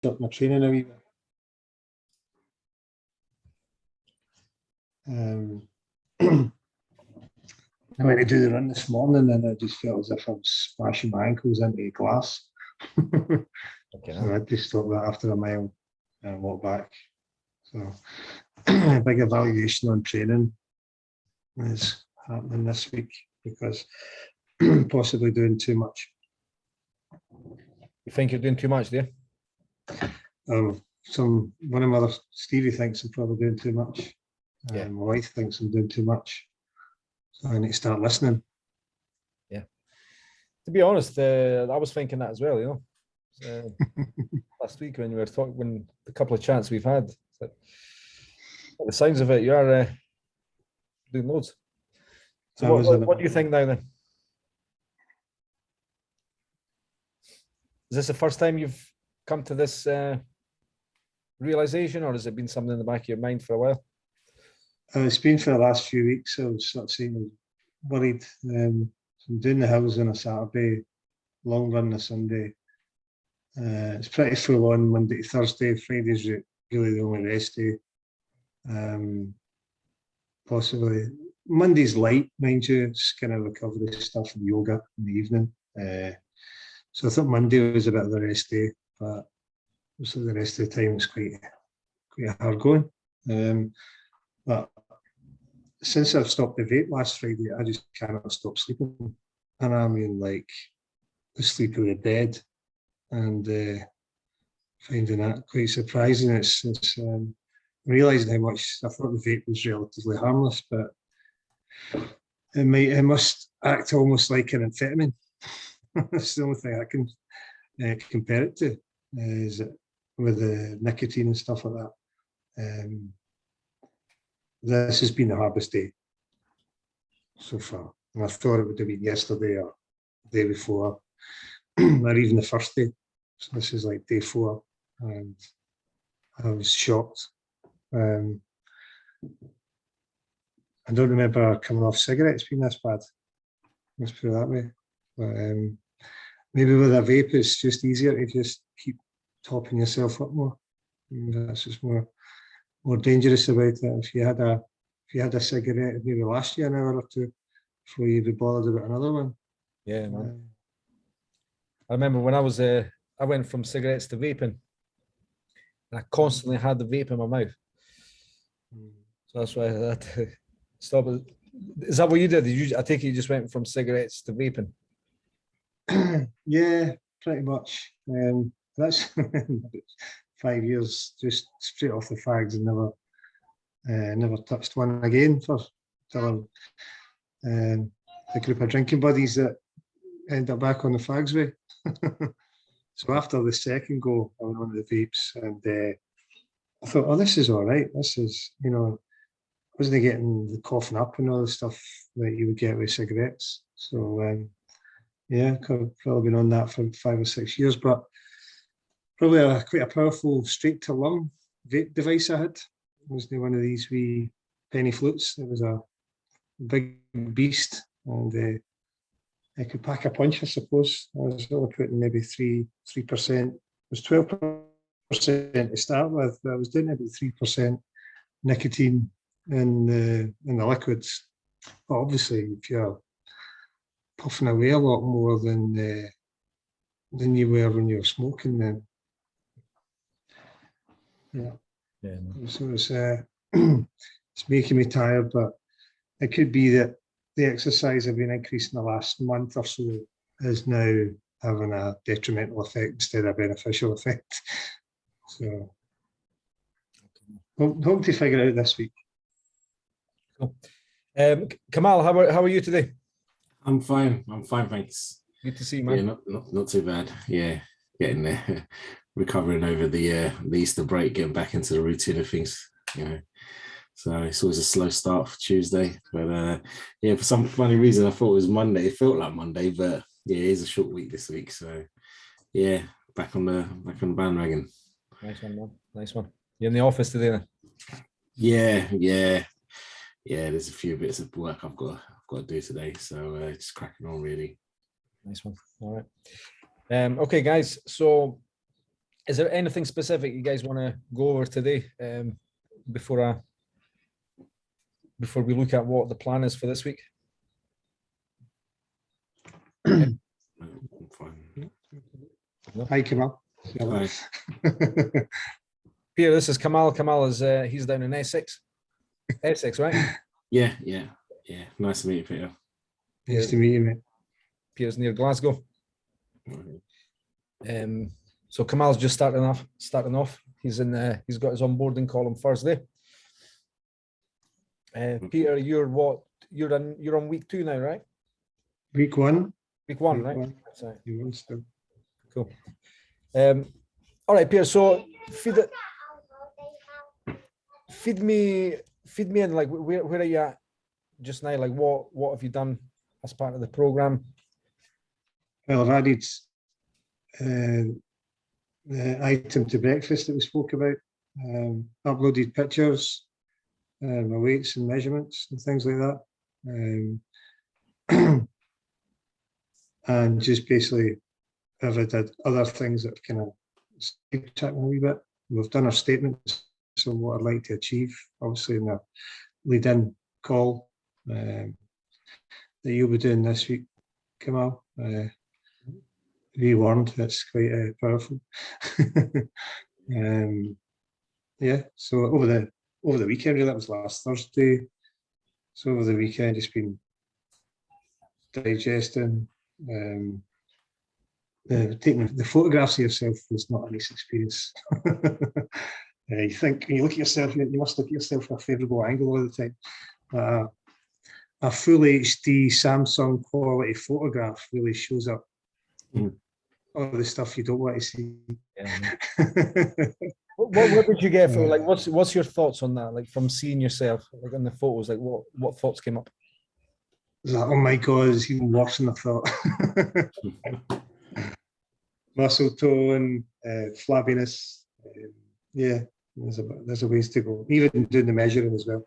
up my training a wee bit. I went to do the run this morning and I just felt as if I was smashing my ankles into glass. Okay. So I had to stop that after a mile and walk back. So a big evaluation on training is happening this week because possibly doing too much. You think you're doing too much there? One of my other Stevie thinks I'm probably doing too much. Yeah. My wife thinks I'm doing too much. So I need to start listening. Yeah. To be honest, I was thinking that as well, you know. Last week when we were talking, when the couple of chats we've had, so, the signs of it, you are doing loads. So what do you think now then? Is this the first time you've come to this realization, or has it been something in the back of your mind for a while? It's been for the last few weeks. I was sort of saying, worried. So I'm doing the hills on a Saturday, long run on a Sunday. It's pretty full on Monday to Thursday. Friday's really the only rest day. Possibly Monday's light, mind you. It's kind of recovery stuff and yoga in the evening. So I thought Monday was a bit of a rest day, but also the rest of the time was quite hard going. But since I've stopped the vape last Friday, I just cannot stop sleeping. And I mean, like, the sleep of the dead. And finding that quite surprising. It's realising how much I thought the vape was relatively harmless, but it must act almost like an amphetamine. That's the only thing I can compare it to, is with the nicotine and stuff like that. This has been the hardest day so far. And I thought it would have been yesterday or the day before, or even the first day. So this is like day 4, and I was shocked. I don't remember coming off cigarettes being this bad. Let's put it that way. But maybe with a vape, it's just easier to just keep topping yourself up more. And that's just more dangerous about it. If you had a cigarette, maybe last year, an hour or two, before you'd be bothered about another one. Yeah, man. I remember when I went from cigarettes to vaping, and I constantly had the vape in my mouth. So that's why I had to stop it. Is that what you did? I take it you just went from cigarettes to vaping? Yeah, pretty much. That's 5 years just straight off the fags and never touched one again for till the group of drinking buddies that end up back on the fags way. So after the second go, I went on to the vapes, and I thought, oh, this is all right. This is, wasn't getting the coughing up and all the stuff that you would get with cigarettes. So yeah, I've probably been on that for 5 or 6 years, but probably quite a powerful straight to lung vape device I had. It wasn't one of these wee penny flutes. It was a big beast, and I could pack a punch, I suppose. I was only putting maybe 3%. It was 12% to start with, but I was doing maybe 3% nicotine in the liquids. But obviously, if you're puffing away a lot more than you were when you were smoking, then yeah. So it's it's making me tired, but it could be that the exercise I've been increasing the last month or so is now having a detrimental effect instead of a beneficial effect. So hope to figure it out this week. Cool. Kamal, how are you today? I'm fine, thanks. Good to see you, man. Yeah, not too bad. Yeah, getting there, recovering over the Easter break, getting back into the routine of things. So it's always a slow start for Tuesday, but yeah, for some funny reason I thought it was Monday. It felt like Monday, but yeah, it is a short week this week. So yeah, back on the bandwagon. Nice one, man. Nice one. You're in the office today, then? Yeah. There's a few bits of work I've got to do today, so just cracking on really. Nice one. All right. Okay, guys. So Is there anything specific you guys want to go over today before we look at what the plan is for this week? Fine. Hi, Kamal. Hi. Peter, this is Kamal. Kamal is he's down in Essex. Essex, right? Yeah. Nice to meet you, Peter. Nice to meet you, mate. Peter's near Glasgow. So Kamal's just starting off. He's got his onboarding call on Thursday. Peter, you're on week 2 now, right? Week 1. Week 1, Week right? one. That's right. You want still. Cool. All right, Peter. So feed me in. Like, where are you at just now? Like, what have you done as part of the program? Well, I've added the item to breakfast that we spoke about. Uploaded pictures, my weights and measurements and things like that. And just basically, I've did other things that kind of sidetracked me a wee bit. We've done our statements on what I'd like to achieve, obviously in the lead-in call that you'll be doing this week, Kamal. Rewarned, that's quite powerful. Yeah, so over the weekend, really, that was last Thursday. So over the weekend, it's been digesting. Taking the photographs of yourself is not a nice experience. You think when you look at yourself, you must look at yourself from a favourable angle all the time. A full HD Samsung quality photograph really shows up all the stuff you don't want to see. Yeah. What did you get for like? What's your thoughts on that? Like from seeing yourself like in the photos, like what thoughts came up? Like, oh my God, it's even worse than I thought. Muscle tone, flabbiness. Yeah, there's a ways to go. Even doing the measuring as well,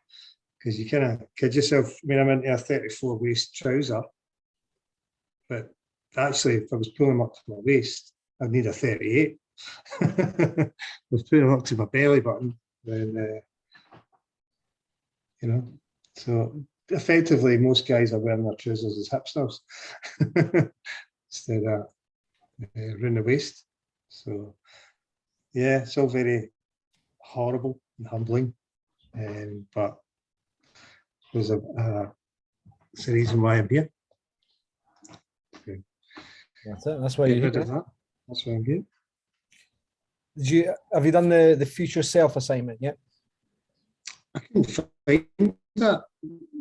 because you kind of kid yourself. I mean, I'm into a 34 waist trouser, but actually, if I was pulling them up to my waist, I'd need a 38. If I was pulling them up to my belly button, then so effectively, most guys are wearing their trousers as hipsters instead of around the waist. So yeah, it's all very horrible and humbling, but there's it's the reason why I'm here. That's it. That's why you're here. That's why I'm here. Have you done the future self assignment yet? I couldn't find that.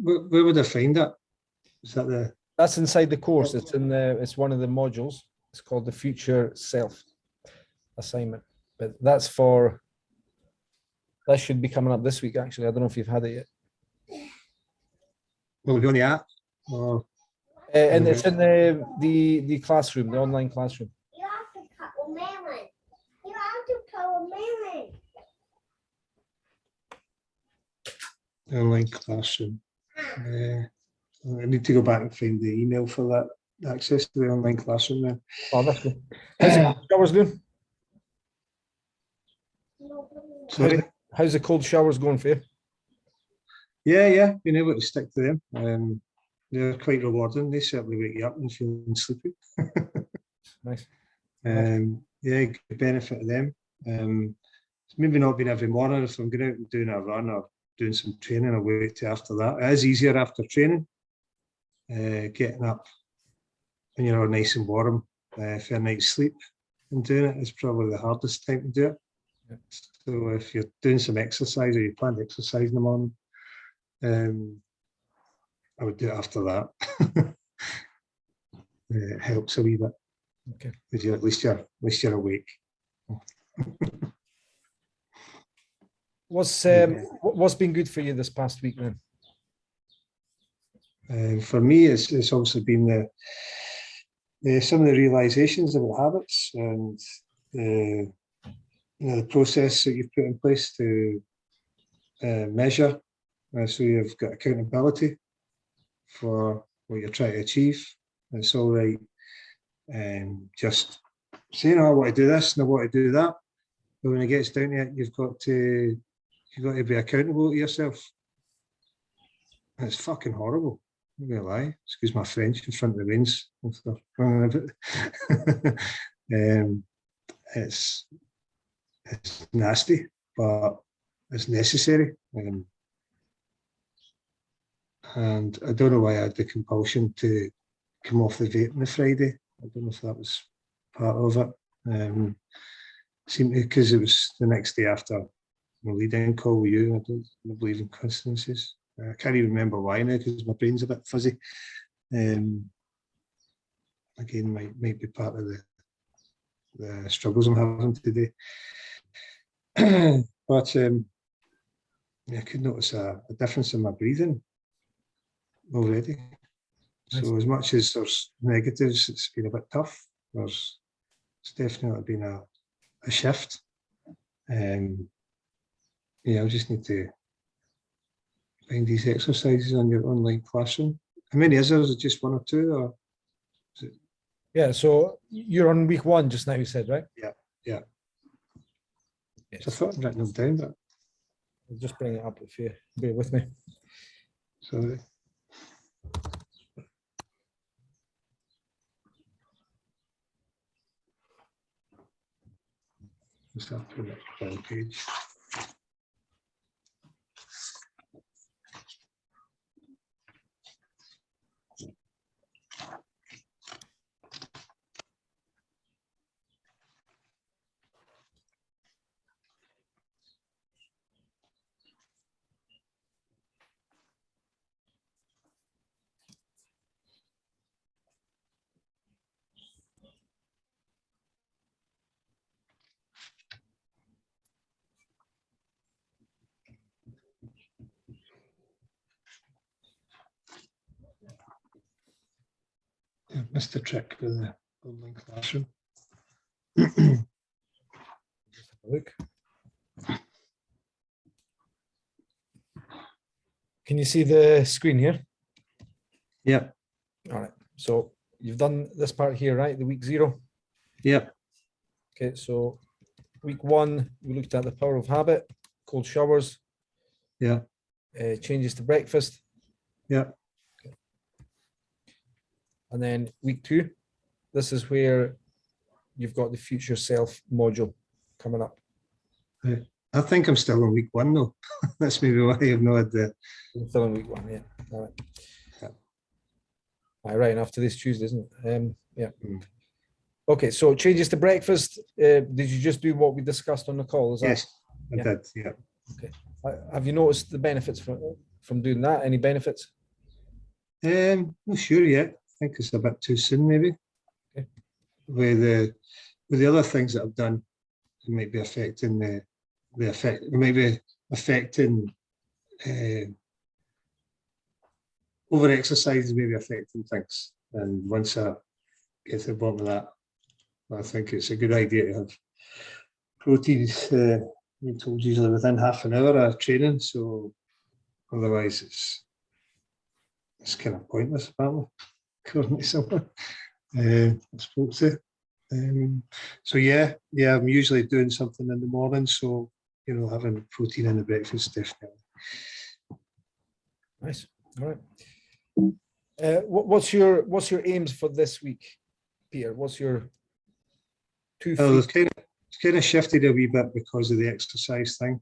Where would I find that? Is that That's inside the course. It's one of the modules. It's called the future self assignment. But that should be coming up this week, actually. I don't know if you've had it yet. Will it be on the app? Or and it's in the classroom, the online classroom. You have to cut a melon. You have to cut a melon. online classroom. I need to go back and find the email for that access to the online classroom then. Oh, that's good. How's the cold showers doing? Sorry? How's the cold showers going for you? Yeah, being able to stick to them. They're quite rewarding. They certainly wake you up and feeling sleepy. Nice. Yeah, good benefit of them. It's maybe not been every morning. If I'm going out and doing a run or doing some training, I'll wait till after that. It is easier after training. Getting up when you're nice and warm for a night's sleep and doing it is probably the hardest time to do it. Yeah. So if you're doing some exercise or you plan to exercise in the morning, I would do it after that. It helps a wee bit. Okay. Because at least you're awake. What's been good for you this past week then? For me, it's obviously been some of the realizations about habits and the process that you've put in place to measure, so you've got accountability for what you're trying to achieve. It's all right, just saying, "Oh, I want to do this and I want to do that." But when it gets down to it, you've got to be accountable to yourself. And it's fucking horrible. I'm not gonna lie. Excuse my French in front of the rains. It's nasty, but it's necessary. And I don't know why I had the compulsion to come off the vape on the Friday. I don't know if that was part of it. Seemed because it was the next day after my lead-in call with you. I don't believe in coincidences. I can't even remember why now because my brain's a bit fuzzy. Again, might be part of the struggles I'm having today. But I could notice a difference in my breathing already. So as much as there's negatives, it's been a bit tough. It's definitely been a shift. I just need to find these exercises on your online classroom. How many is there? Is it just one or two? Or is it... Yeah, so you're on week 1 just now, you said, right? Yeah. Yes. So I thought I'd written them down, but I'll just bring it up if you bear with me. sorry. Just have to put it on the page. Yeah, missed the trick with the online classroom. Just have a look. Can you see the screen here? Yeah, All right. So you've done this part here, right? The week 0. yeah, Okay. So week 1, we looked at the power of habit, cold showers, yeah, changes to breakfast. yeah. And then week 2, this is where you've got the future self module coming up. I think I'm still on week 1 though. That's maybe why I've not had the. You're still in week 1, yeah. All right. Yeah. All right, after this Tuesday, isn't it? Yeah. Mm. Okay, so changes to breakfast. Did you just do what we discussed on the call? Is that? Yes, I Yeah. did. Yeah. Have you noticed the benefits from doing that? Any benefits? Not sure yet. I think it's a bit too soon, maybe. Okay. With the other things that I've done, it might be affecting the effect. It might be affecting over exercise, maybe affecting things. And once I get to the bottom of that, I think it's a good idea to have proteins. Being told usually within half an hour of training, so otherwise it's kind of pointless, apparently, according to someone I spoke to. So yeah, I'm usually doing something in the morning, so having protein in the breakfast definitely. Nice. All right. What's your aims for this week, Peter? What's your 2 Well, weeks? it's kind of shifted a wee bit because of the exercise thing.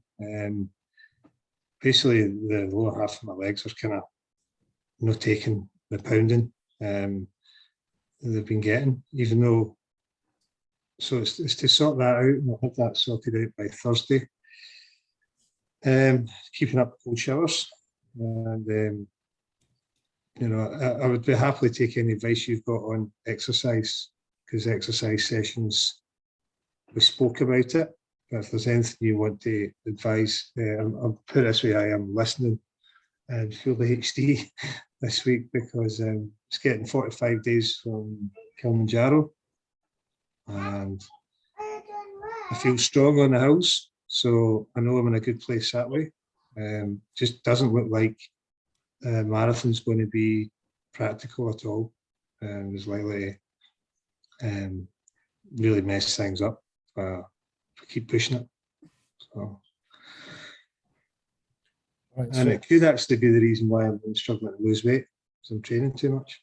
Basically, the lower half of my legs are kind of not taking the pounding they've been getting, even though. So it's to sort that out, and I'll have that sorted out by Thursday. Keeping up cold showers, and I would be happily take any advice you've got on exercise, because exercise sessions, we spoke about it. But if there's anything you want to advise, I'll put it this way: I am listening and fully HD this week because it's getting 45 days from Kilimanjaro, and I feel strong on the hills, so I know I'm in a good place that way. Just doesn't look like marathon's going to be practical at all. It's likely to really mess things up. keep pushing it. So, Right, and so it could actually be the reason why I'm struggling to lose weight, because I'm training too much.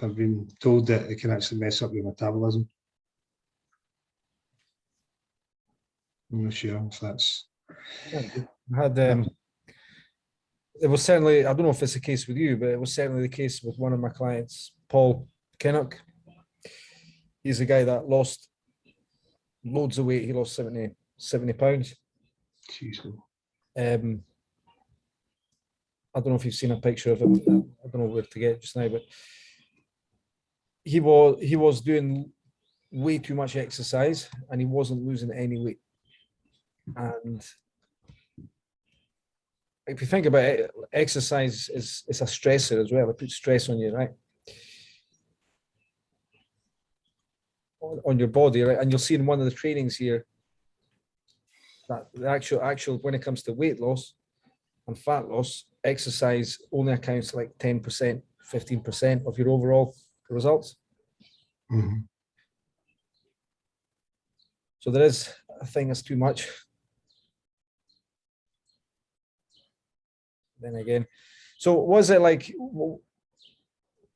I've been told that it can actually mess up your metabolism. I'm not sure if that's. I had it was certainly, I don't know if it's the case with you, but it was certainly the case with one of my clients, Paul Kinnock. He's a guy that lost loads of weight. He lost 70 pounds. Jeez. I don't know if you've seen a picture of him. I don't know where to get just now, but he was doing way too much exercise and he wasn't losing any weight. And if you think about it, exercise is a stressor as well. It puts stress on you, right? On your body, right? And you'll see in one of the trainings here that the actual when it comes to weight loss and fat loss, exercise only accounts like 10%, 15% of your overall results. Mhm. So there is a thing that's too much. Then again, so was it like,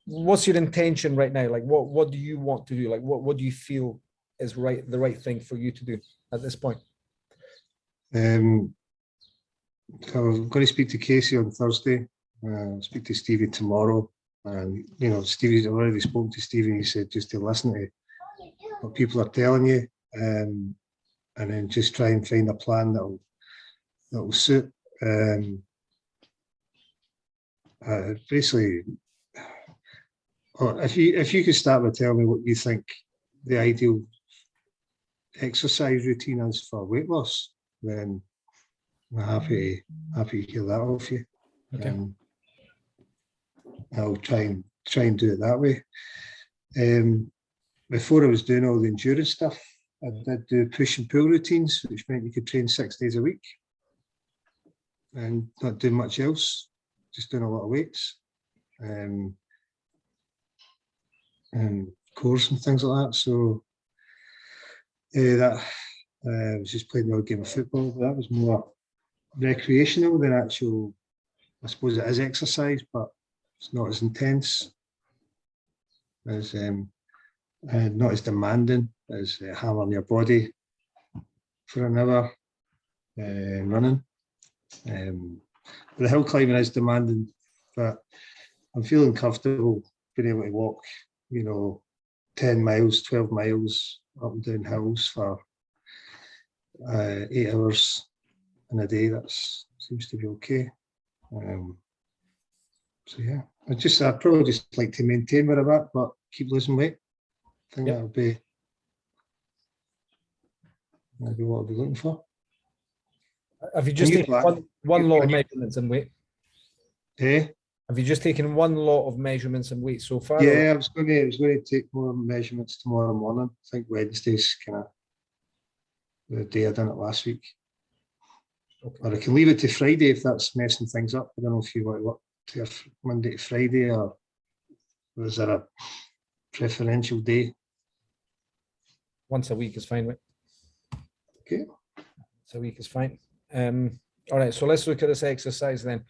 what's your intention right now? Like, what do you want to do? Like, what do you feel is the right thing for you to do at this point? I'm going to speak to Casey on Thursday. Speak to Stevie tomorrow, and Stevie's already spoken to Stevie. He said just to listen to what people are telling you, and then just try and find a plan that will suit. Basically, if you could start by telling me what you think the ideal exercise routine is for weight loss, then I'm happy to hear that off you. Okay. I'll try and do it that way. Before I was doing all the endurance stuff, I did do push and pull routines, which meant you could train 6 days a week and not do much else, just doing a lot of weights and cores and things like that. So that I was just playing the odd game of football, but that was more recreational than actual. I suppose it is exercise, but it's not as intense as not as demanding as hammering your body for an hour running. The hill climbing is demanding, but I'm feeling comfortable being able to walk, 10 miles, 12 miles up and down hills for 8 hours in a day. That seems to be okay. So yeah, I'd probably just like to maintain where I'm at, but keep losing weight. I think that'll be what I'll be looking for. Have you just taken one lot of measurements in weight? Have you just taken one lot of measurements in weight so far? Yeah, I was going to take more measurements tomorrow morning. I think Wednesday's kind of the day I done it last week. Okay. Or I can leave it to Friday if that's messing things up. I don't know if you want to work to Monday to Friday, or was there a preferential day? Once a week is fine, right? Okay. Once a week is fine. All right, so let's look at this exercise then.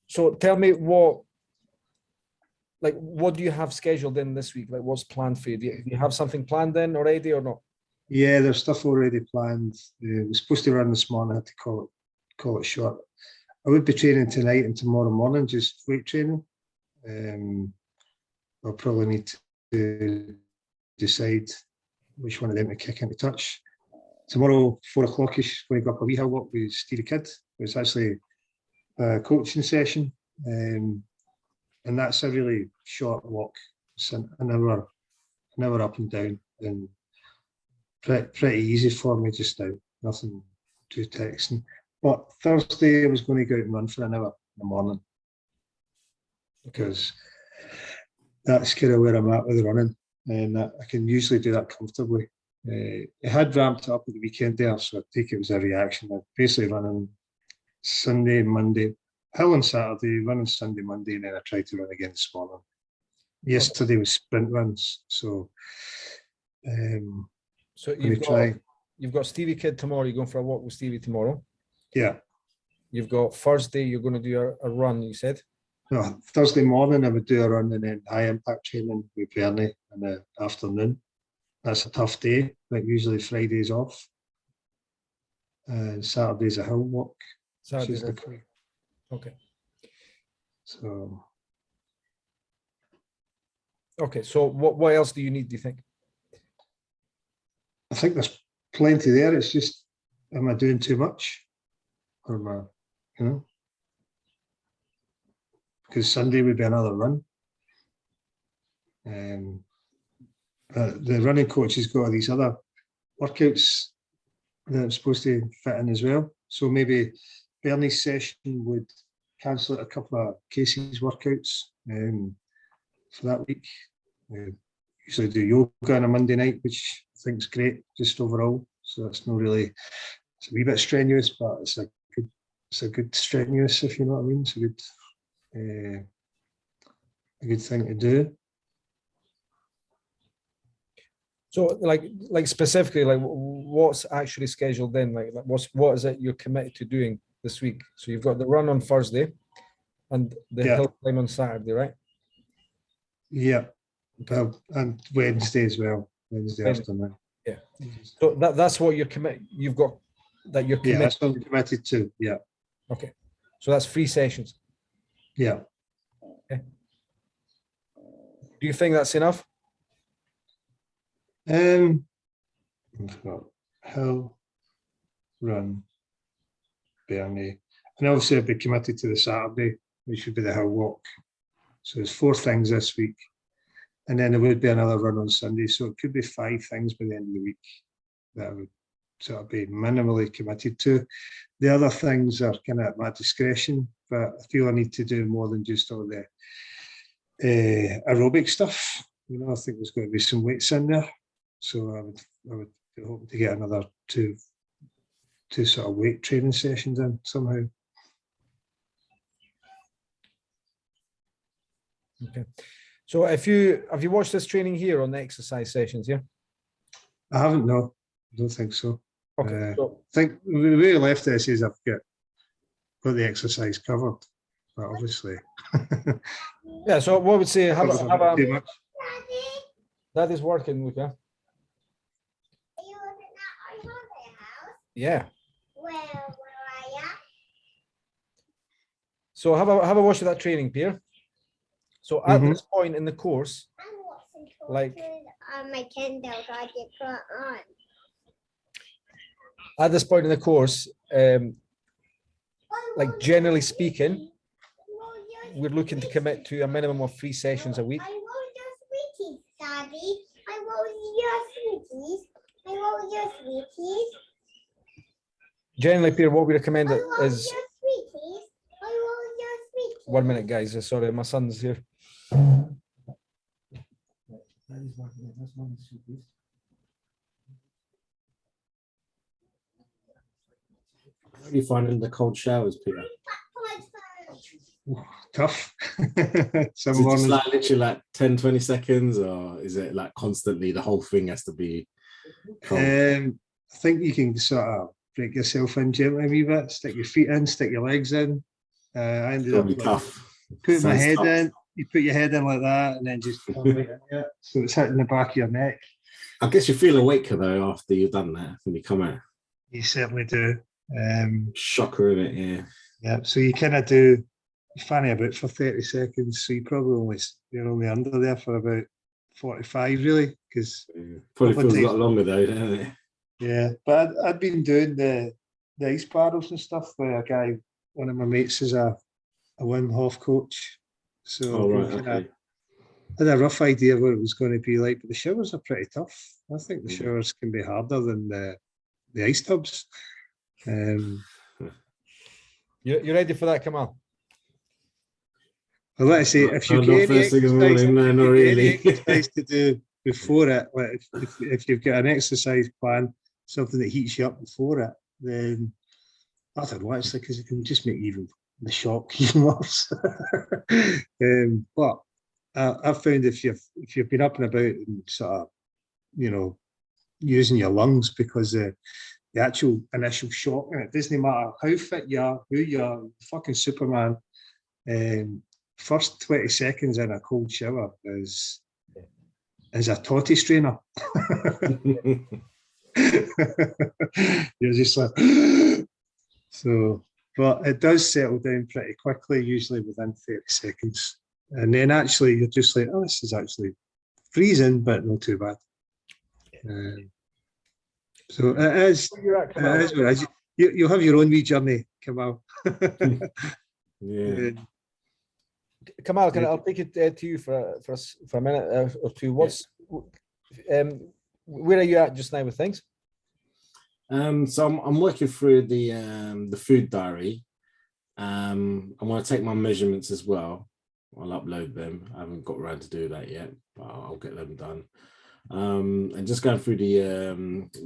So tell me what do you have scheduled in this week? Like, what's planned for you? Do you have something planned in already or not? Yeah, there's stuff already planned. I was supposed to run this morning. I had to call it short. I would be training tonight and tomorrow morning, just weight training. I'll probably need to decide which one of them to kick into touch. Tomorrow, 4 o'clock-ish, going to go up a wee hill walk with Stevie Kidd. It's actually a coaching session, and that's a really short walk. It's an hour up and down, and pretty easy for me just now. Nothing too taxing. But Thursday, I was going to go out and run for an hour in the morning, because that's kind of where I'm at with running, and I can usually do that comfortably. It had ramped up at the weekend there, so I think it was a reaction. I'm basically running Sunday, Monday, hill on Saturday, running Sunday, Monday, and then I tried to run again this morning. Yesterday was sprint runs, so So we try. you've got Stevie Kidd tomorrow. You're going for a walk with Stevie tomorrow. Yeah. You've got Thursday. You're going to do a run. You said. No, Thursday morning I would do a run and then high impact training with Bernie in the afternoon. That's a tough day, but usually Friday's off. And Saturday's a hill walk. Saturday. She's the queen. Okay. So Okay. So what else do you need? Do you think? I think there's plenty there. It's just, am I doing too much? Or am I, you know? Because Sunday would be another run. The running coach has got all these other workouts that I'm supposed to fit in as well. So maybe Bernie's session would cancel out a couple of Casey's workouts for that week. Usually do yoga on a Monday night, which I think is great, just overall. So that's not really, it's a wee bit strenuous, but it's a good strenuous, if you know what I mean. It's a good thing to do. So like specifically, like what's actually scheduled then? Like what is it you're committed to doing this week? So you've got the run on Thursday and the Yeah. hill climb on Saturday, right? Yeah. Well, and Wednesday as well. Wednesday afternoon. Yeah. So that's what you're you've got that you're Yeah, committed. that's what I'm committed to. Yeah. Okay. So that's 3 sessions. Yeah. Do you think that's enough? I've got hill, run, Bernie, and obviously I'd be committed to the Saturday, which would be the hill walk. So there's 4 things this week, and then there would be another run on Sunday. So it could be 5 things by the end of the week that I would sort of be minimally committed to. The other things are kind of at my discretion, but I feel I need to do more than just all the aerobic stuff. You know, I think there's going to be some weights in there. So I would be hoping to get another two sort of weight training sessions in somehow. Okay. So have you watched this training here on the exercise sessions? Yeah. I haven't, no, I don't think so. Okay. So I think the way I left this is I've got the exercise covered, but obviously. yeah. So what I would say, Too much. Daddy, that is working, Luca. are you looking at our mother's house? Yeah. Where are you? So have a watch of that training, Pierre. So at Mhm. this point in the course, I'm watching Like- cartoons on my Kindle, so I get put on. at this point in the course, like generally speaking, we're looking to commit to a minimum of 3 sessions a week. I want your sweeties, Daddy. I want your sweeties. I want your sweeties. Generally, Pierre, what we recommend I want is your sweeties. I want your sweeties. 1 minute, guys. Sorry, my son's here. How are you finding the cold showers, Peter? Tough. Some Is it just mornings, like literally like 10, 20 seconds, or is it like constantly the whole thing has to be cold? I think you can sort of break yourself in gently a wee bit, stick your feet in, stick your legs in. I ended up Probably like, tough. putting my Sounds head tough. in, you put your head in like that, and then just come right in it. So it's hitting the back of your neck. I guess you feel awaker though after you've done that when you come out. You certainly do. Shocker of it, yeah. Yeah, so you kind of do, you fanny about for 30 seconds, so you probably you're only under there for about 45 really, because Yeah. Probably Couple feels a days. lot longer though, doesn't it? yeah, but I'd been doing the ice battles and stuff with a guy, one of my mates is a Wim Hof coach, so Oh, we right, kinda okay. had a rough idea of what it was going to be like, but the showers are pretty tough. I think the Mm. showers can be harder than the ice tubs. You ready for that, Kamal? But like I say, if you Not get any first thing in the exercise, morning, no, not if you get any really. exercise to do before it, like if you've got an exercise plan, something that heats you up before it, then I don't know, actually, because it can just make even the shock even worse. But I've found if you've been up and about and sort of you know, using your lungs, because the actual initial shock, and it doesn't matter how fit you are, who you are, fucking Superman. First 20 seconds in a cold shower is a totty strainer. You're just like, so, but it does settle down pretty quickly, usually within 30 seconds. And then actually you're just like, oh, this is actually freezing, but not too bad. So it is, You're at, it Kamal. is what it is. You'll have your own wee journey, Kamal. Yeah. Kamal, I'll take it to you for a minute or two. Where are you at just now with things? So I'm working through the food diary. I want to take my measurements as well. I'll upload them. I haven't got around to do that yet, but I'll get them done. And just going through the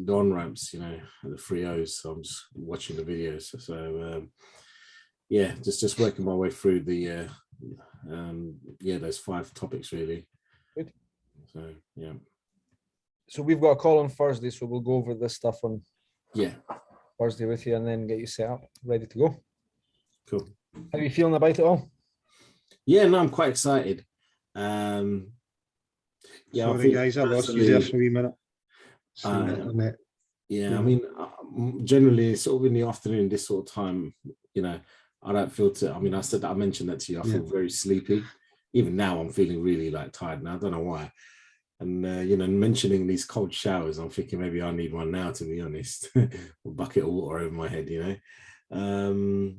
on ramps, you know, the 3Os. So I'm just watching the videos. So yeah, just working my way through the those 5 topics really. Good. So yeah. So we've got a call on Thursday, so we'll go over this stuff on Thursday with you, and then get you set up, ready to go. Cool. How are you feeling about it all? Yeah, no, I'm quite excited. Yeah, Sorry, guys, I lost you there for a wee minute. Yeah, I mean, generally, sort of in the afternoon, this sort of time, you know, I don't feel I mentioned that to you. I feel very sleepy. Even now, I'm feeling really like tired now. I don't know why. And, you know, mentioning these cold showers, I'm thinking maybe I need one now, to be honest. A bucket of water over my head, you know.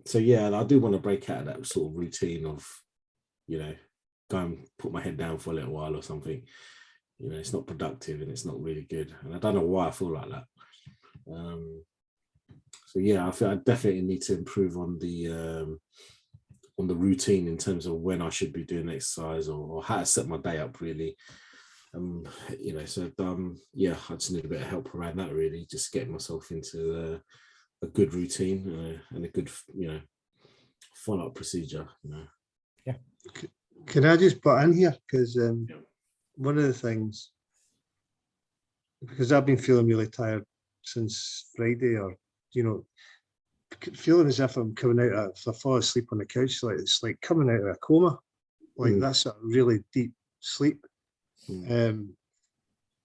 So, yeah, I do want to break out of that sort of routine of, you know, go and put my head down for a little while or something. You know, it's not productive and it's not really good. And I don't know why I feel like that. So, yeah, I feel I definitely need to improve on the routine in terms of when I should be doing exercise or how to set my day up, really. You know, so yeah, I just need a bit of help around that, really, just getting myself into a good routine and a good, you know, follow-up procedure, you know. Yeah. Can I just butt in here? Because one of the things, because I've been feeling really tired since Friday, or, you know, feeling as if I'm coming out of, if I fall asleep on the couch, like it's like coming out of a coma, like that's a really deep sleep. And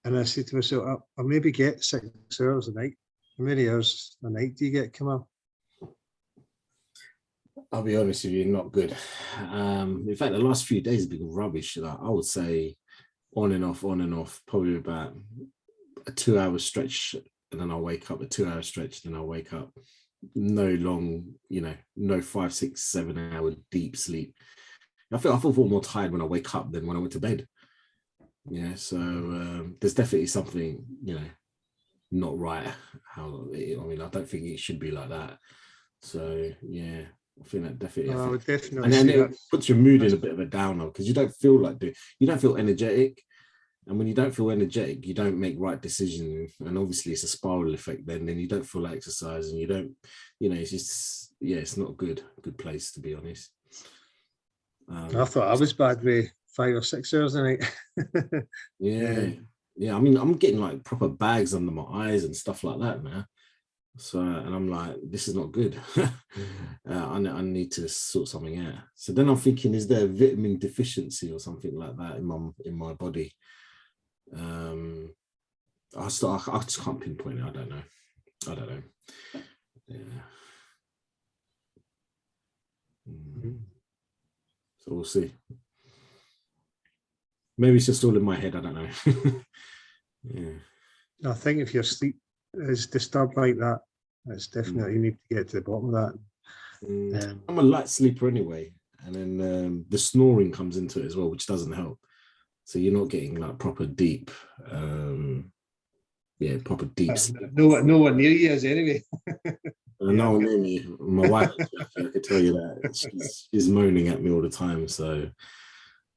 I said to myself, I maybe get 6 hours a night. How many hours a night do you get, Kamal? I'll be honest with you, not good. In fact, the last few days have been rubbish. Like, I would say on and off, probably about a 2-hour stretch, and then I'll wake up, a 2-hour stretch, then I'll wake up. No long, you know, no 5, 6, 7 hour deep sleep. I feel more tired when I wake up than when I went to bed. Yeah, so there's definitely something, you know, not right. I mean, I don't think it should be like that. So yeah, I think that definitely. I would definitely. And then it puts your mood in a bit of a downer because you don't feel like you don't feel energetic, and when you don't feel energetic, you don't make right decisions, and obviously it's a spiral effect. Then you don't feel like exercise, and you don't, you know, it's just it's not a good place, to be honest. I thought I was bad with 5 or 6 hours a night. Yeah. I mean, I'm getting like proper bags under my eyes and stuff like that, man. So, and I'm like, this is not good. I need to sort something out. So then I'm thinking, is there a vitamin deficiency or something like that in my body? I just can't pinpoint it. I don't know. Yeah. So we'll see. Maybe it's just all in my head. I don't know. Yeah. I think if your sleep is disturbed like that, it's definitely, you need to get to the bottom of that. I'm a light sleeper anyway, and then the snoring comes into it as well, which doesn't help. So you're not getting like proper deep, proper deep sleep. No one near you is anyway. No one near me. My wife, I could tell you that she's moaning at me all the time. So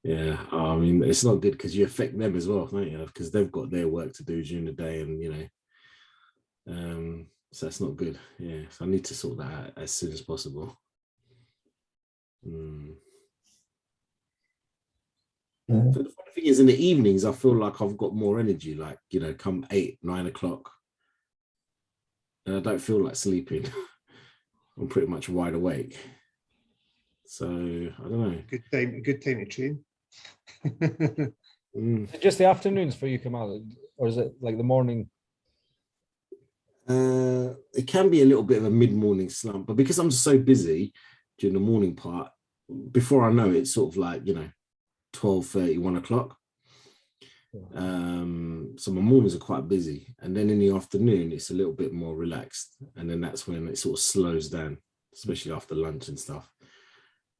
yeah, I mean, it's not good because you affect them as well, don't you? Because they've got their work to do during the day, and you know, so that's not good. Yeah, so I need to sort that out as soon as possible. But the funny thing is, in the evenings, I feel like I've got more energy. Like, you know, come 8, 9 o'clock, and I don't feel like sleeping. I'm pretty much wide awake. So I don't know. Good time to train. Mm. Is it just the afternoons for you, Kamal, or is it like the morning? It can be a little bit of a mid-morning slump, but because I'm so busy during the morning part, before I know it, it's sort of like, you know, 12:30, 1 o'clock. So my mornings are quite busy, and then in the afternoon it's a little bit more relaxed, and then that's when it sort of slows down, especially after lunch and stuff.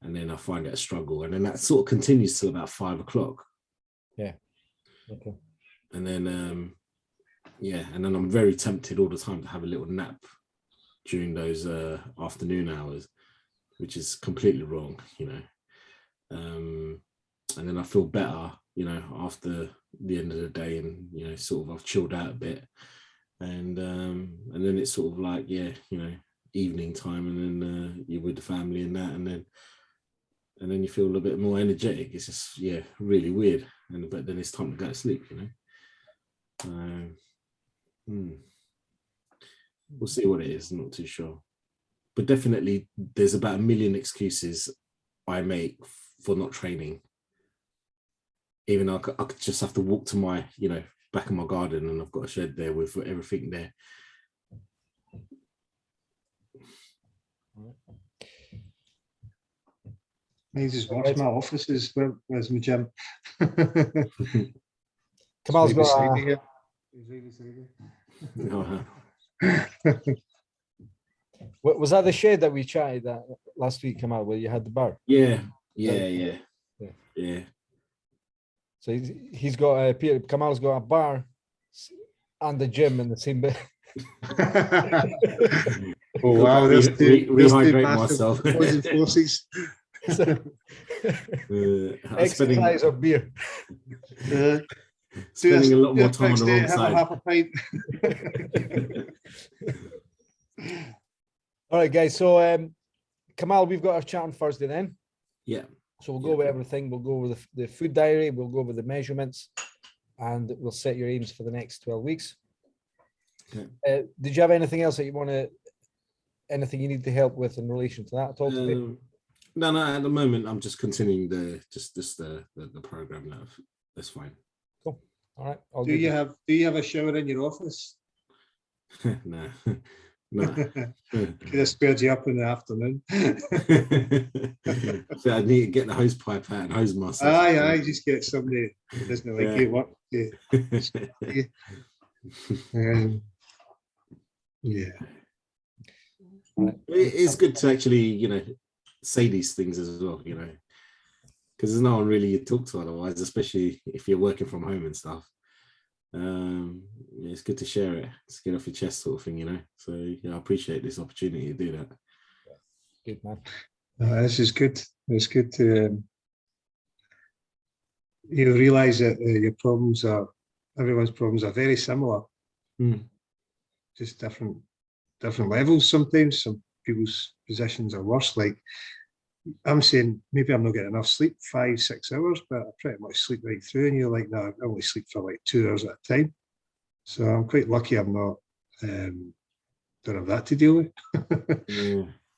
And then I find it a struggle, and then that sort of continues till about 5 o'clock. Yeah. Okay. And then yeah, and then I'm very tempted all the time to have a little nap during those afternoon hours, which is completely wrong, you know. And then I feel better, you know, after the end of the day, and, you know, sort of I've chilled out a bit, and then it's sort of like, yeah, you know, evening time, and then you're with the family and that, and then you feel a bit more energetic. It's just, yeah, really weird. But then it's time to go to sleep, you know. We'll see what it is. I'm not too sure, but definitely there's about 1 million excuses I make for not training. Even though I could just have to walk to my, you know, back of my garden, and I've got a shed there with everything there. I just watch my offices. Where's my gym? Kamal's Right got beside me a, here. He's right beside me. was that the shed that we chatted that last week, Kamal, where you had the bar? Yeah. So he's got a Peter Kamal's got a bar and the gym in the same bit. Oh wow, there's two rehydrate massive myself. opposing forces. I'm spending Exercise or beer. a lot more time on the wrong Have a side. half a pint. All right, guys. So Kamal, we've got our chat on Thursday then. Yeah. So we'll go over everything. We'll go over the food diary. We'll go over the measurements, and we'll set your aims for the next 12 weeks. Okay. Did you have anything else that you want to, anything you need to help with in relation to that at all today? No. At the moment, I'm just continuing the program. Now, that's fine. Cool. All right. All Do good. you have a shower in your office? No. Could have spared you up in the afternoon. So I need to get the hose pipe out and hose myself. Aye, just get somebody who doesn't like you work. Yeah. It is good to actually, you know, say these things as well, you know, because there's no one really to talk to otherwise, especially if you're working from home and stuff. It's good to share it. It's get off your chest sort of thing, you know. So I appreciate this opportunity to do that. Good man. This is good. It's good to you realise that everyone's problems are very similar, just different levels. Sometimes some people's positions are worse. Like I'm saying, maybe I'm not getting enough sleep, 5-6 hours, but I pretty much sleep right through. And you're like, no, I only sleep for like 2 hours at a time. So I'm quite lucky I'm not don't have that to deal with.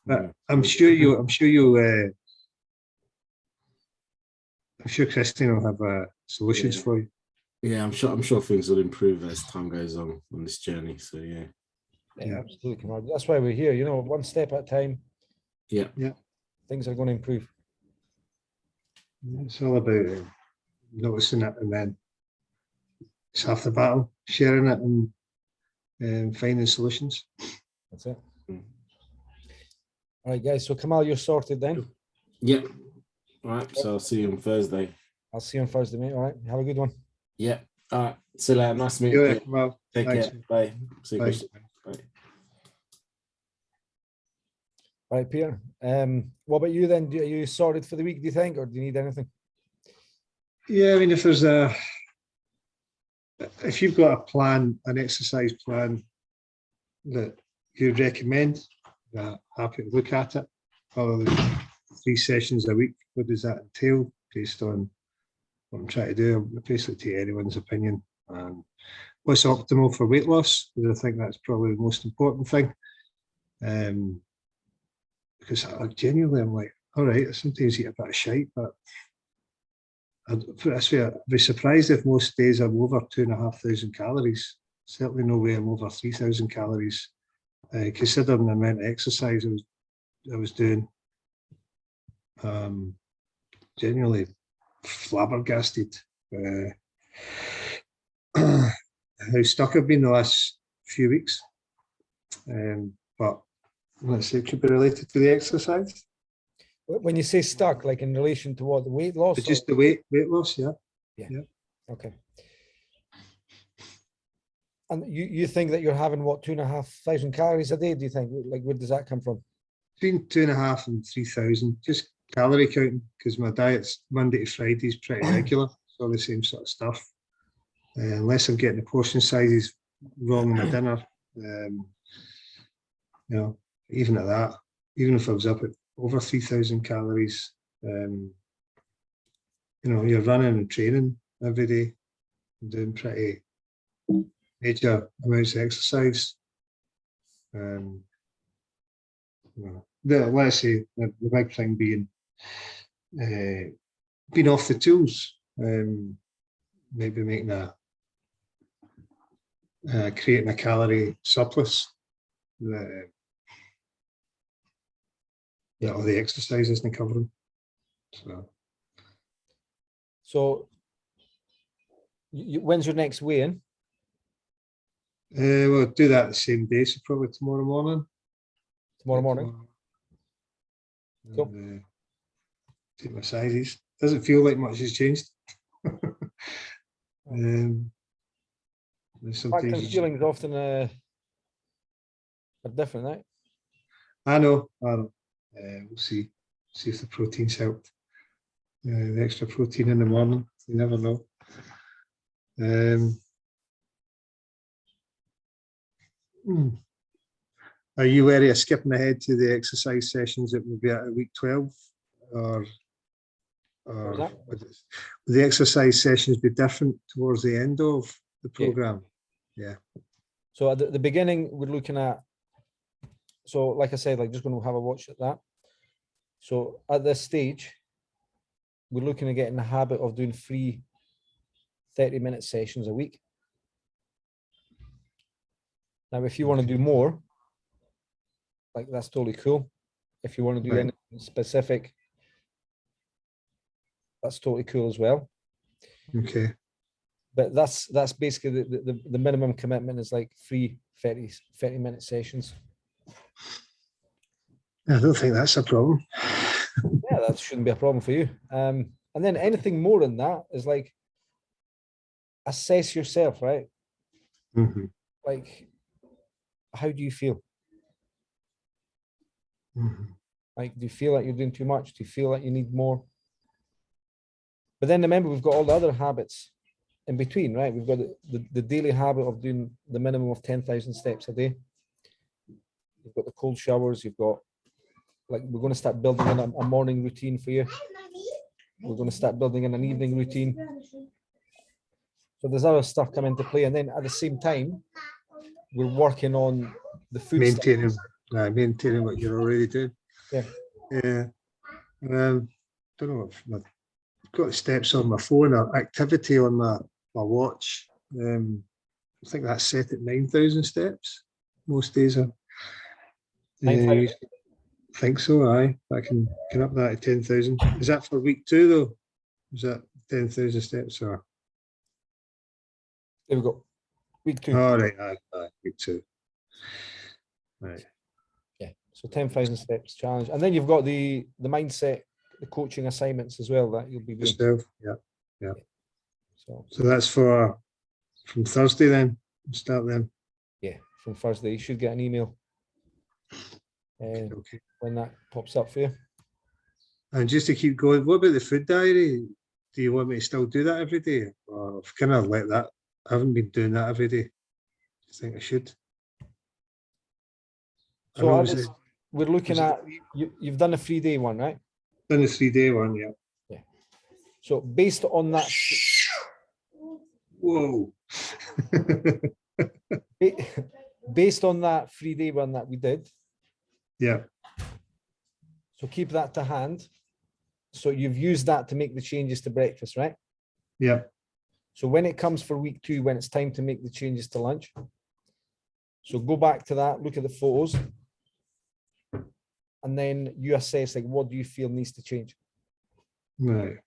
But I'm sure Christine will have solutions for you. Yeah, I'm sure things will improve as time goes on this journey. So yeah, absolutely. Kamal. That's why we're here. You know, one step at a time. Yeah. Things are going to improve. It's all about noticing it, and then it's half the battle, sharing it and finding solutions. That's it. All right, guys. So Kamal, you're sorted then. Yeah. All right. So I'll see you on Thursday. I'll see you on Thursday, mate. All right. Have a good one. Yeah. All right. See you later. Nice to meet you. Well, take thanks. care. Bye. See you. Bye. Bye. All right, Peter. What about you then? Are you sorted for the week, do you think, or do you need anything? Yeah, I mean, if you've got a plan, an exercise plan that you'd recommend, happy to look at it. Probably 3 sessions a week. What does that entail based on what I'm trying to do. I'm basically take anyone's opinion and what's optimal for weight loss, because I think that's probably the most important thing. Because genuinely, I'm like, all right, I sometimes eat a bit of shite, but I'd be surprised if most days I'm over 2,500 calories. Certainly no way I'm over 3,000 calories, considering the amount of exercise I was doing. Genuinely flabbergasted how stuck I've been the last few weeks. But let's say it could be related to the exercise. When you say stuck, like in relation to what, the weight loss? But just the weight loss, yeah. Okay. And you think that you're having what, 2,500 calories a day? Do you think? Like, where does that come from? Between 2,500 and 3,000, just calorie counting, because my diet's Monday to Friday is pretty regular. It's all the same sort of stuff. Unless I'm getting the portion sizes wrong in my dinner, you know, even at that, even if I was up at over 3,000 calories, you know, you're running and training every day, and doing pretty major amounts of exercise. You know, let's say the big thing being being off the tools, maybe making creating a calorie surplus that all the exercise isn't covering. So when's your next weigh-in? We'll do that the same day, so probably tomorrow morning. Tomorrow morning. Cool. And, take my sizes. Doesn't feel like much has changed. Sometimes feelings often are different, right? I know. We'll see if the protein's helped. The extra protein in the morning, you never know. Are you wary of skipping ahead to the exercise sessions that will be at week 12, or would the exercise sessions be different towards the end of the program? Yeah. So at the beginning, we're looking at, so like I said, like just going to have a watch at that. So at this stage, we're looking at getting the habit of doing 3 30-minute sessions a week. Now, if you want to do more, like that's totally cool. If you want to do anything specific, that's totally cool as well. Okay. But that's basically the minimum commitment is like 3 30-minute sessions. I don't think that's a problem. Yeah, that shouldn't be a problem for you. And then anything more than that is like assess yourself, right? Mm-hmm. Like, how do you feel? Mm-hmm. Like, do you feel like you're doing too much? Do you feel like you need more? But then remember, we've got all the other habits in between, right? We've got the daily habit of doing the minimum of 10,000 steps a day. You've got the cold showers. You've got, like, we're going to start building in a morning routine for you. We're going to start building in an evening routine. So there's other stuff coming into play. And then at the same time, we're working on the food maintaining stuff. What you're already doing. Yeah. Yeah. Don't know if I've got steps on my phone or activity on my watch. I think that's set at 9,000 steps. Most days are. 9,000. I think so, aye. I can up that to 10,000. Is that for week 2 though? Is that 10,000 steps or? There we go. Week 2. All right, aye, week 2. Right. Yeah. So 10,000 steps challenge. And then you've got the mindset, the coaching assignments as well that you'll be doing. Yourself, yeah. So that's from Thursday then. Start then. Yeah, from Thursday. You should get an email Okay. when that pops up for you. And just to keep going, what about the food diary? Do you want me to still do that every day? Or I've kind of let that, I haven't been doing that every day. I think I should. So we're looking at, you've done a 3-day one, right? Done a 3-day one, yeah. Yeah. So based on that, Whoa. based on that 3-day one that we did, Yeah, so keep that to hand. So you've used that to make the changes to breakfast, right? yeah, So when it comes for week 2, when it's time to make the changes to lunch, so go back to that, look at the photos, and then you assess, like, what do you feel needs to change? right.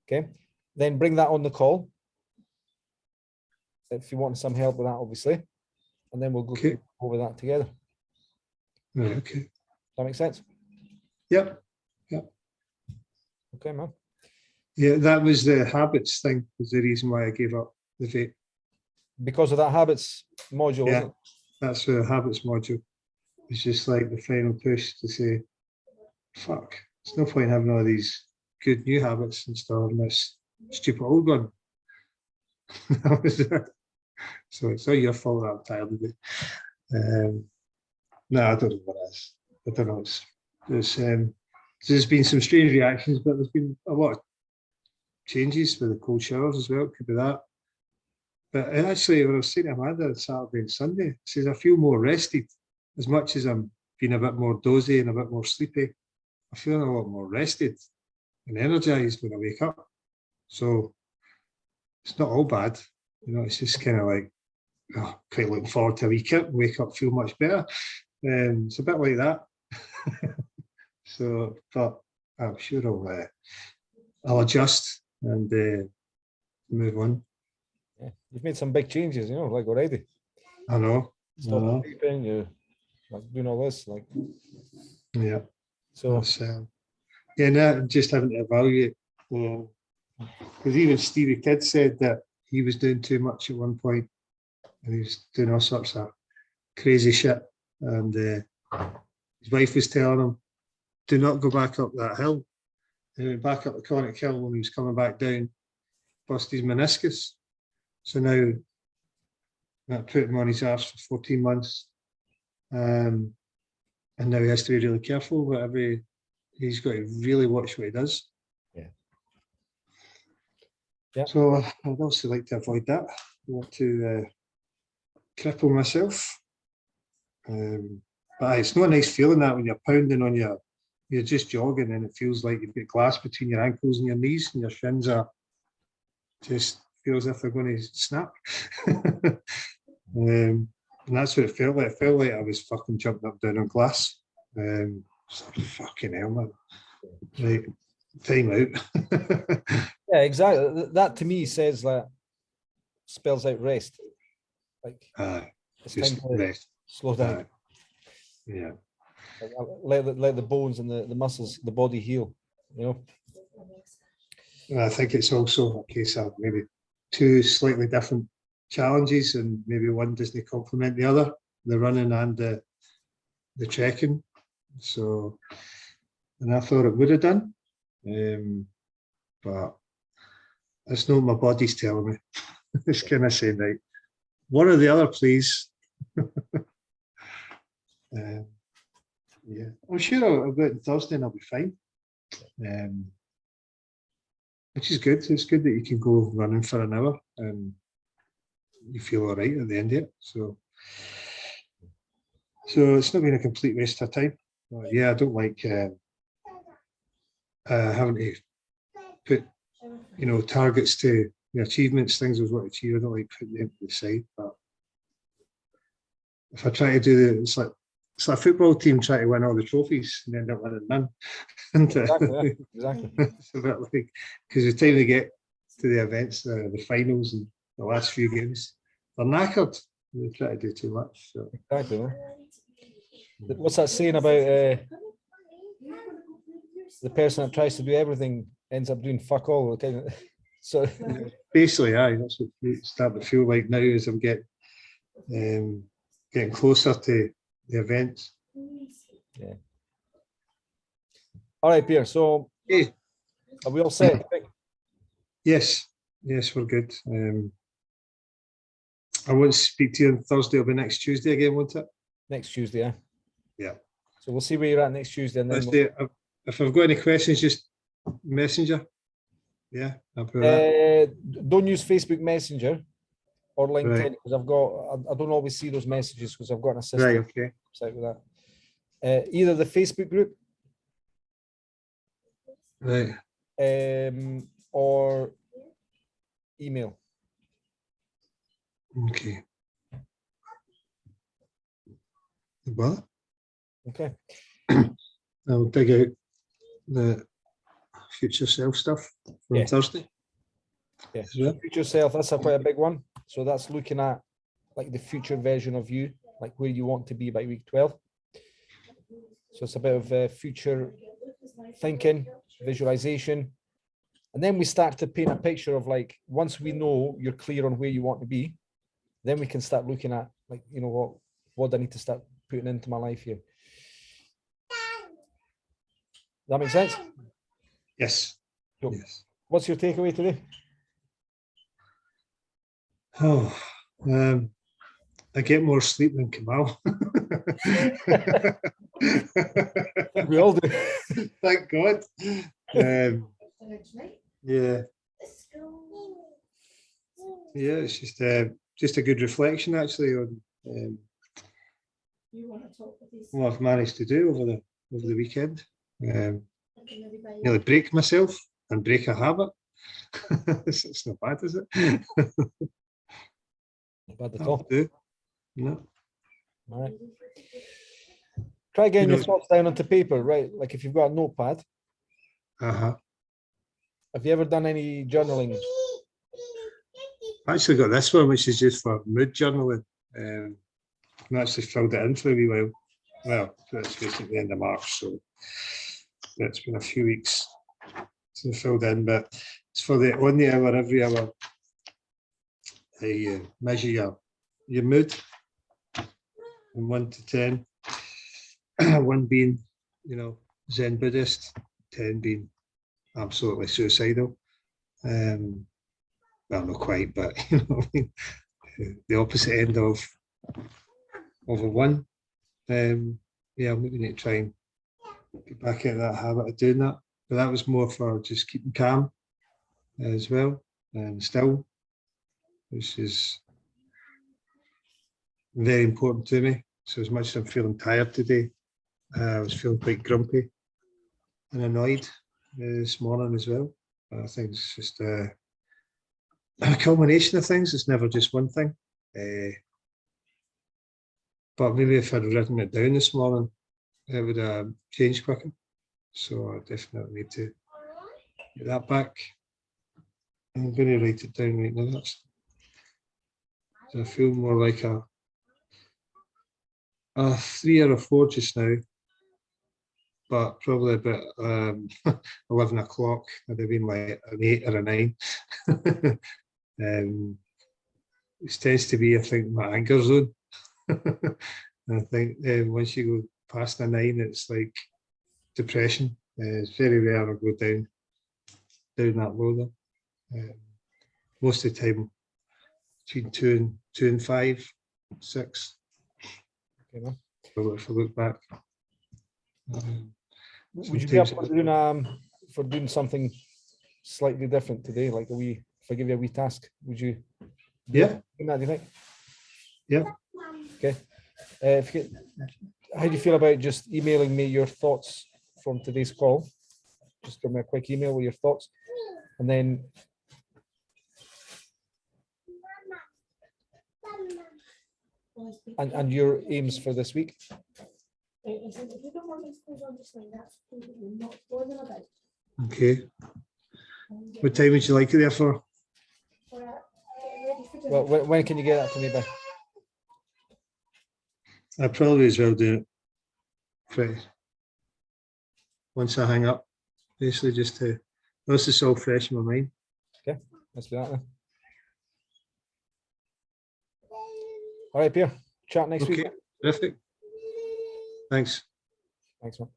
Okay. Then bring that on the call. If you want some help with that, obviously, and then we'll go Okay. over that together. Does Right, okay. that make sense? Yep. Okay, man. Yeah, that was the habits thing, was the reason why I gave up the vape. Because of that habits module, Yeah. isn't it? That's the habits module. It's just like the final push to say, fuck, there's no point having all these good new habits and stuff in this stupid old one. That was it. So it's not your fault that I'm tired of it. No, I don't know what it is. I don't know. There's been some strange reactions, but there's been a lot of changes with the cold showers as well. It could be that. But actually, when I was saying to Amanda on Saturday and Sunday, I says I feel more rested. As much as I'm being a bit more dozy and a bit more sleepy, I feel a lot more rested and energized when I wake up. So it's not all bad. You know, it's just kind of like, oh, quite looking forward to a weekend, wake up, feel much better. It's a bit like that. So, but I'm sure I'll adjust and move on. Yeah. You've made some big changes, you know, like already. I know. Stop know. vaping, you're like doing all this, like, Yeah. so That's, yeah, no, just having to evaluate. Because even Stevie Kidd said that he was doing too much at one point, and he was doing all sorts of crazy shit. And his wife was telling him, "Do not go back up that hill." And he went back up the Conic Hill when he was coming back down, bust his meniscus. So now that put him on his arse for 14 months. And now he has to be really careful. He's got to really watch what he does. Yeah. Yeah. So I'd also like to avoid that. I want to cripple myself. But it's not a nice feeling that when you're pounding on you're just jogging and it feels like you've got glass between your ankles and your knees and your shins are just feels as if they're going to snap. And that's what it felt like. It felt like I was fucking jumping up down on glass. So fucking hell, man. Right, time out. yeah, exactly. That to me says that spells out rest. Like it's just time to rest. slow down. Yeah. Like, let the bones and the muscles, the body heal. You know. And I think it's also a case of maybe two slightly different challenges, and maybe one doesn't complement the other, the running and the trekking. So, and I thought it would have done, but that's not what my body's telling me. It's kind of saying, right, one or the other, please. Yeah, I'm sure I'll go on Thursday and I'll be fine. Which is good. It's good that you can go running for an hour and you feel all right at the end of it. So it's not been a complete waste of time. But yeah, I don't like having to put, targets to the achievements, things I was want to achieve. I don't like putting them to the side. But if I try to do it's like a football team trying to win all the trophies and end up winning none. Exactly. Exactly. It's a bit like, because the time they get to the events, the finals and the last few games, they're knackered. They try to do too much. So. Exactly. Man. What's that saying about the person that tries to do everything ends up doing fuck all? Okay. So basically, aye, that's what it's starting to feel like now as I'm getting closer to the events. Yeah. All right, Pierre. So are we all set? Yes, we're good. I won't speak to you on Thursday. It'll be next Tuesday again, won't it? Next Tuesday, yeah. Yeah. So we'll see where you're at next Tuesday, and then If I've got any questions, just messenger. Yeah, I'll put that. Don't use Facebook Messenger or LinkedIn Right. because I don't always see those messages because I've got an Right, assistant okay. website with that. Either the Facebook group Right. or email. Okay. Well, Okay. I'll dig out the future self stuff from Yeah. Thursday. Yeah. As well. Future self, that's quite a big one. So that's looking at like the future version of you, like where you want to be by week 12. So it's a bit of future thinking, visualization. And then we start to paint a picture of like, once we know you're clear on where you want to be, then we can start looking at like, you know, what do I need to start putting into my life here? That makes sense? Yes. Cool. Yes. What's your takeaway today? Oh, I get more sleep than Kamal. I think we all do. Thank God. Yeah, yeah, it's just a good reflection actually on what I've managed to do over the weekend. Nearly break myself and break a habit. It's not bad, is it? Not bad at That'll all. do. No. All right. Try getting You your know- thoughts down onto paper, right? Like if you've got a notepad, Uh-huh. have you ever done any journaling? I actually got this one, which is just for mood journaling. I actually filled it in for a wee while. Well, it's basically the end of March, so it's been a few weeks since I filled in, but it's for the on the hour, every hour. I measure your mood from 1 to 10. 1 being, Zen Buddhist, 10 being absolutely suicidal. Well, not quite, but the opposite end of a 1. Yeah, maybe need to try and get back into that habit of doing that. But that was more for just keeping calm as well and still, which is very important to me. So as much as I'm feeling tired today, I was feeling quite grumpy and annoyed this morning as well. I think it's just a culmination of things. It's never just one thing. But maybe if I'd written it down this morning, it would have changed quicker. So I definitely need to get that back. I'm going to write it down right now. So I feel more like a 3 or a 4 just now, but probably about 11 o'clock. I'd have been like an 8 or a 9. It tends to be, I think, my anger zone. I think once you go past a 9, it's like depression. It's very rare I go down that low though. Most of the time, between 2 and 5, 6. Okay, man. If I look back. Would you be up Sometimes- for doing something slightly different today? Like if I give you a wee task, would you? Yeah. Do that, do you think? Yeah. Okay. How do you feel about just emailing me your thoughts from today's call? Just give me a quick email with your thoughts, and then and your aims for this week. Okay. What time would you like it there for? Well, when can you get that to me by? I probably as well do it Friday. Once I hang up, basically just to, once it's all fresh in my mind. Let's do that then. All right, Pierre. Chat next week. Okay, terrific. Thanks. Thanks, man.